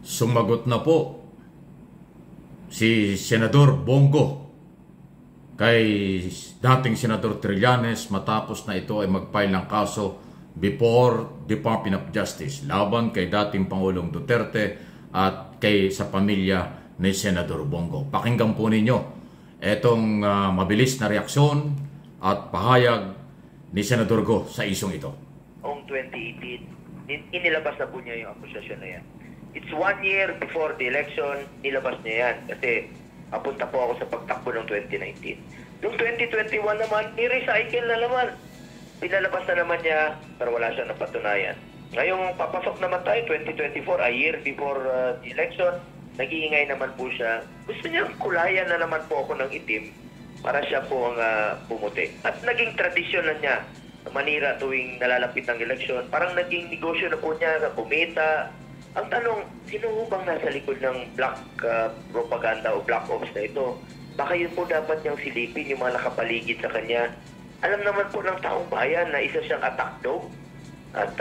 Sumagot na po si Senador Bongo kay dating Senador Trillanes matapos na ito ay mag-file ng kaso before Department of Justice laban kay dating Pangulong Duterte at kay sa pamilya ni Senador Bongo. Pakinggan po ninyo itong mabilis na reaksyon at pahayag ni Senador Go sa isyong ito. Noong 2018, inilabas na po niya yung akusasyon na yan. It's 1 year before the election, nilabas niya yan kasi apunta po ako sa pagtakbo ng 2019. Noong 2021 naman, i-recycle na naman. Pinalabas na naman niya, pero wala siyang napatunayan. Ngayong papasok naman tayo, 2024, a year before the election, nag-iingay naman po siya. Gusto niya kulayan na naman po ako ng itim para siya po ang pumuti. At naging tradisyon na niya, manira tuwing nalalapit ng eleksyon. Parang naging negosyo na po niya, kumita. Ang tanong, sino bang nasa likod ng black propaganda o black ops na ito? Baka yun po dapat niyang silipin yung mga nakapaligid sa kanya. Alam naman po ng taong bayan na isa siyang attack dog. At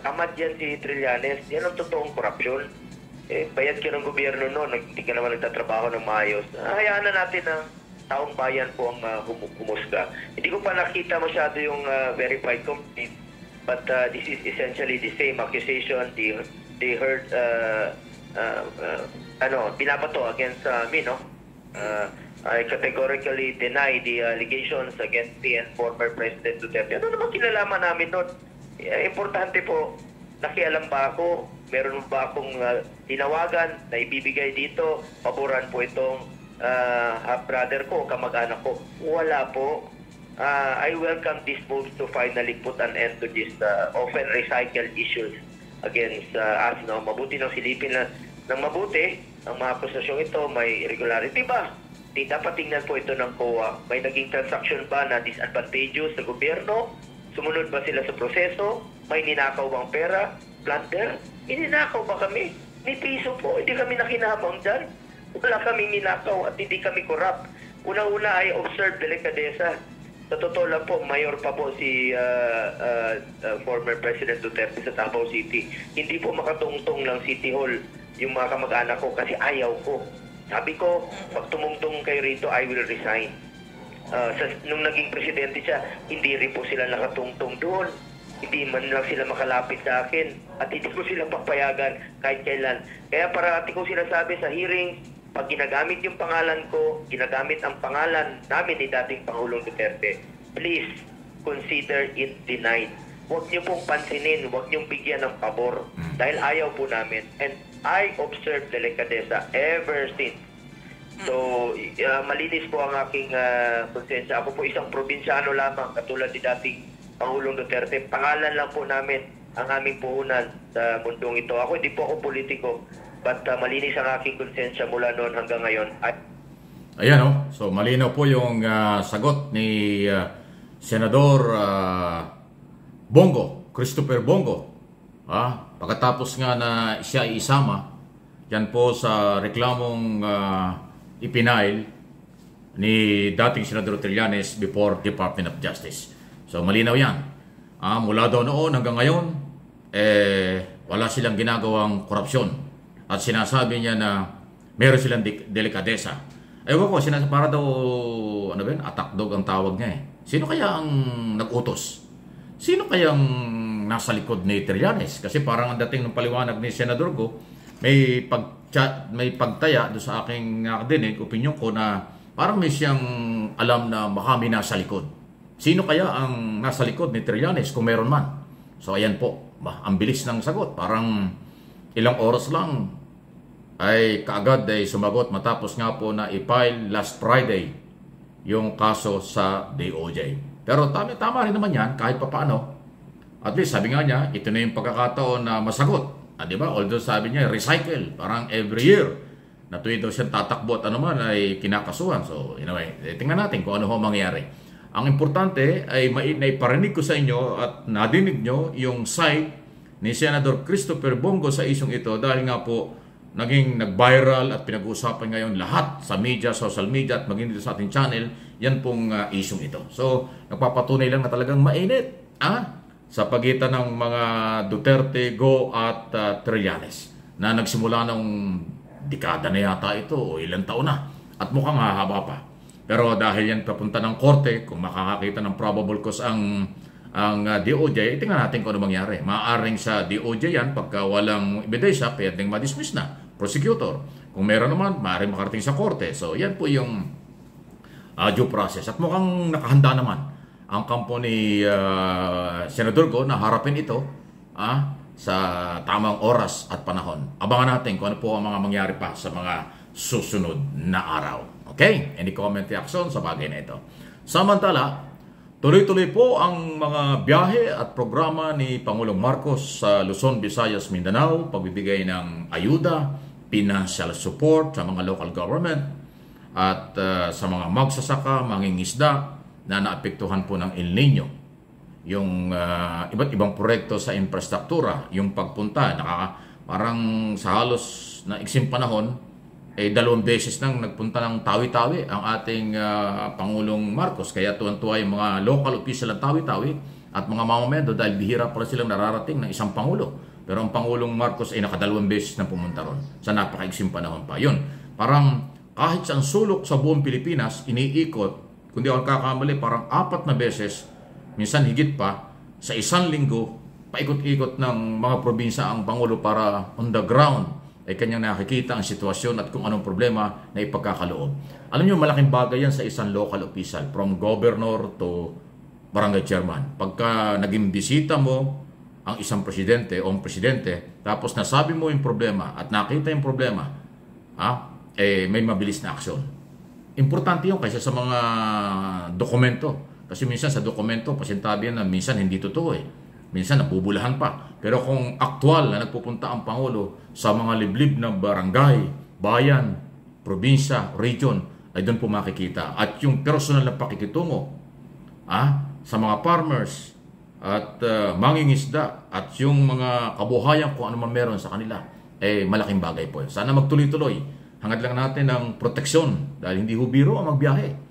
tamad yan si Trillanes. Yan ang totoong korupsyon. Bayad ka ng gobyerno noon, hindi ka naman nagtatrabaho ng maayos. Hayaan na natin ang taong bayan po ang humusga. Hindi ko pa nakita masyado yung verified complaint. But this is essentially the same accusation they heard binabato against me, no? I categorically deny the allegations against me and former President Duterte. Ano naman kinalaman namin nun? Importante po, nakialam ba ako? Meron ba akong tinawagan na ibibigay dito? Paboran po itong half-brother ko, kamag-anak ko? Wala po. I welcome this move to finally put an end to this often recycled issues against us. No? Mabuti ng silipin na ng mabuti ang mga akusasyong ito. May irregularity ba? Dapat tingnan po ito ng COA. May naging transaction ba na disadvantageous sa gobyerno? Sumunod ba sila sa proseso? May ninakaw bang pera? Plunder? Ininakaw ba kami? Ni piso po. Hindi kami nakinabang dyan. Wala kaming ninakaw at hindi kami corrupt. Una-una ay observe delikadesa. Sa totoo lang po, mayor pa po si former President Duterte sa Davao City. Hindi po makatungtong ng City Hall yung mga kamag-anak ko kasi ayaw ko. Sabi ko, pag tumungtong kayo rito, I will resign. Nung naging presidente siya, hindi rin po sila nakatungtong doon. Hindi man lang sila makalapit sa akin at hindi ko sila papayagan kahit kailan. Kaya parati ko sinasabi sa hearing, pag ginagamit yung pangalan ko, ginagamit ang pangalan namin ni dating Pangulong Duterte, please consider it denied. Huwag niyo pong pansinin, huwag niyong bigyan ng pabor dahil ayaw po namin. And I observed delikadesa ever since. So, malinis po ang aking konsensya. Ako po isang probinsyano lamang katulad ni dating Pangulong Duterte. Pangalan lang po namin ang aming puhunan sa mundong ito. Ako hindi po ako politiko. But malinis ang aking konsensya mula noon hanggang ngayon. Ayan o. So malinaw po yung sagot ni Senador Bongo, Christopher Bongo. Pagkatapos nga na siya isama yan po sa reklamong ipinail ni dating Senador Trillanes before Department of Justice. So malinaw yan. Mula daw noon hanggang ngayon, wala silang ginagawang korupsyon. At sinasabi niya na meron silang delikadesa. Ewan ko, para daw, attack dog ang tawag niya eh. Sino kaya ang nag-utos? Sino kaya ang nasa likod ni Trillanes? Kasi parang ang dating ng paliwanag ni Senador Go, may pagtaya doon sa aking dinig, opinion ko na parang may siyang alam na baka may nasa likod. Sino kaya ang nasa likod ni Trillanes kung meron man? So ayan po, ang bilis ng sagot. Parang ilang oras lang ay kaagad ay sumagot matapos nga po na i-file last Friday yung kaso sa DOJ. Pero tama rin naman yan kahit papaano. At least sabi nga niya, ito na yung pagkakataon na masagot. Diba? Although sabi niya, recycle. Parang every year na tuwid daw siyang tatakbo at ay kinakasuhan. So anyway, tingnan natin kung ano ho mangyayari. Ang importante ay naiparinig ko sa inyo at nadinig nyo yung side ni Senador Christopher Bongo sa isyong ito dahil nga po naging nag-viral at pinag-uusapan ngayon lahat sa media, social media at maging dito sa ating channel, yan pong isyong ito. So, nagpapatunay lang na talagang mainit sa pagitan ng mga Duterte, Go at Trillanes. na nagsimula nung dekada na yata ito o ilang taon na at mukhang hahaba pa. Pero dahil yan papunta ng korte, kung makakakita ng probable cause ang DOJ, tingnan natin kung ano mangyari. Maaaring sa DOJ yan, pagka walang ebidensya, pwedeng ma-dismiss na prosecutor. Kung meron naman, maaaring makarating sa korte. So yan po yung due process. At mukhang nakahanda naman ang kampo ni Senador Go na harapin ito sa tamang oras at panahon. Abangan natin kung ano po ang mga mangyari pa sa mga susunod na araw. Okay? Any comment, reaction sa bagay na ito? Samantala, tuloy-tuloy po ang mga biyahe at programa ni Pangulong Marcos sa Luzon, Visayas, Mindanao, pagbibigay ng ayuda, financial support sa mga local government at sa mga magsasaka, mangingisda na naapektuhan po ng El Nino. Yung iba't ibang proyekto sa infrastruktura, yung pagpunta, parang sa halos na iksing panahon, 2 beses nang nagpunta ng Tawi-Tawi ang ating Pangulong Marcos. Kaya tuwan-tuwa yung mga local official ng Tawi-Tawi at mga mamamendo dahil bihira pala silang nararating ng isang Pangulo. Pero ang Pangulong Marcos ay nakadalawang beses na pumunta ron sa napakaiksing panahon pa. Yun, parang kahit sa sulok sa buong Pilipinas, iniikot, kung di ako kakamali, parang 4 na beses, minsan higit pa, sa isang linggo, paikot-ikot ng mga probinsya ang Pangulo para on the ground ay kanyang nakikita ang sitwasyon at kung anong problema na ipagkakaloob. Alam niyo, malaking bagay yan sa isang local official, from governor to barangay chairman. Pagka naging bisita mo ang isang presidente o ang presidente, tapos nasabi mo yung problema at nakita yung problema, may mabilis na aksyon. Importante yun kaysa sa mga dokumento. Kasi minsan sa dokumento, pasintabi yan na minsan hindi totoo Minsan nabubulahan pa. Pero kung aktual na nagpupunta ang Pangulo sa mga liblib ng barangay, bayan, probinsya, region, ay doon po makikita. At yung personal na pakikitungo sa mga farmers at mangingisda at yung mga kabuhayan kung ano man meron sa kanila, malaking bagay po. Sana magtuloy-tuloy. Hangad lang natin ng proteksyon dahil hindi hubiro ang magbiyahe.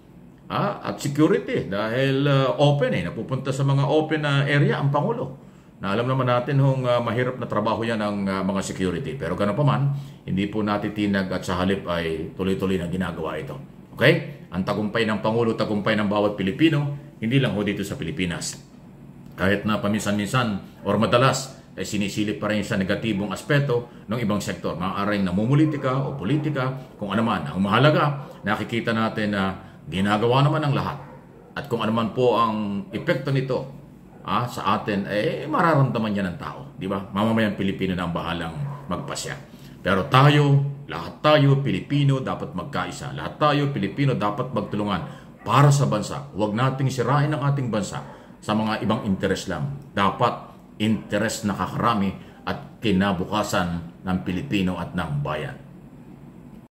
At security dahil open napupunta sa mga open na area ang Pangulo. Na alam naman natin mahirap na trabaho yan ang mga security. Pero gano'n pa man, hindi po natitinag at sa halip ay tuloy-tuloy na ginagawa ito. Okay? Ang tagumpay ng Pangulo, tagumpay ng bawat Pilipino, hindi lang dito sa Pilipinas. Kahit na paminsan-minsan or madalas ay sinisilip pa rin sa negatibong aspeto ng ibang sektor. Maaaring namumulitika o politika, kung ano man. Ang mahalaga, nakikita natin na ginagawa naman ang lahat. At kung ano man po ang epekto nito sa atin, mararamdaman yan ng tao. Di ba? Mamamayang Pilipino na ang bahalang magpasya. Pero tayo, lahat tayo, Pilipino, dapat magkaisa. Lahat tayo, Pilipino, dapat magtulungan para sa bansa. Huwag nating sirain ang ating bansa sa mga ibang interes lang. Dapat interes na kakarami at kinabukasan ng Pilipino at ng bayan.